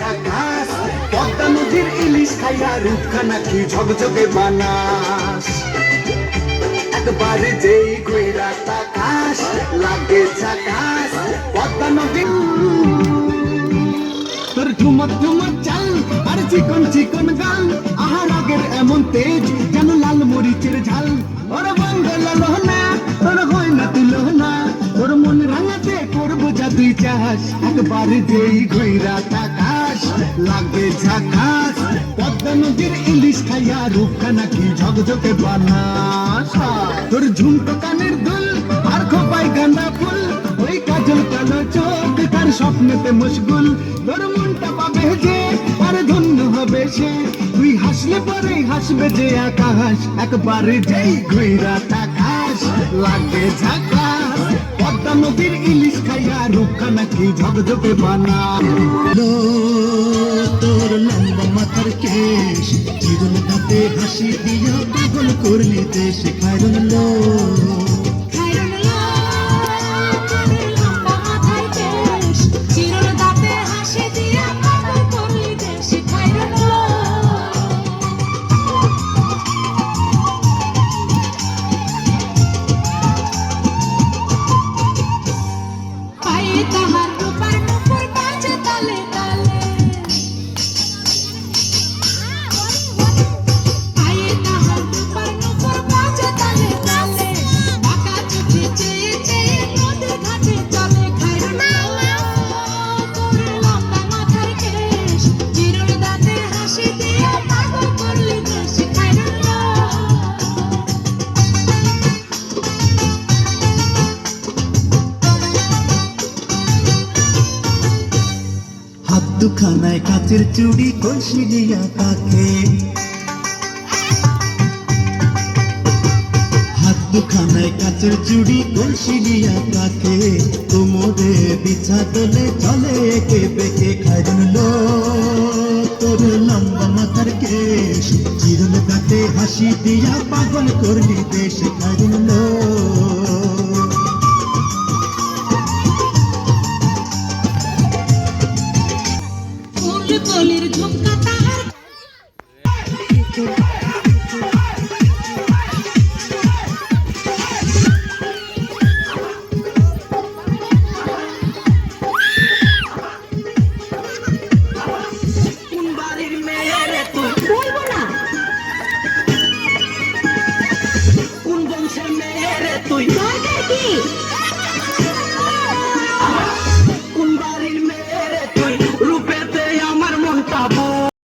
ঝাকাস, পদ্মা নদীর ইলিশ খাইয়া রূপখানা কি ঝকঝকে বানাস। একবার যেই কইরা তাকাস লাগে ঝাকাস, পদ্মা নদী তোর ঝুমক ঝুমক চাল আর চিকন চিকন গাল, আহার আগের এমন তেজ যেন লাল মরিচের ঝাল। ওর বঙ্গল না তোর হয় না তুলনা, তোর মন রাঙাতে করবো জাদুই চাষ। একবার যেই ঘুইরা তাকাস লাগে ঝাকাস, পদ্মা নদীর ইলিশ খাইয়া রূপখানা কি ঝকঝকে বানাস। তোর ঝুমকো কানের দুল আর খোপায় গাঁদা ফুল, ওই কাজল কালো চোখ তার স্বপ্নেতে মশগুল। তোর মনটা পাবে যে আর ধন্য হবে সে, তুই হাসলে পরে হাসবে যে আকাশ। একবার যেই ঘুইরা তাকাস লাগে ঝাকাস, পদ্মা নদীর ইলিশ খাইয়া রূপখানা কি ঝকঝকে বানাস। তোর লম্বা মাথার কেশ চিরুন দাঁতে হাসি দিয়া পাগল করলি দেশ। খায়রুল দুখানায় কাচের চুড়ি কলসি দিয়া তাকে, হাত দুখানায় কাচের চুড়ি কলসি দিয়া তাকে, কোমরে বিছা তোলে চলে একে বেঁকে। খায়রুল তোর লম্বা মাথার কেশ চিরুন দাঁতে হাসি দিয়া পাগল করলি দেশ। খায়রুল কলির ঝুমকাটা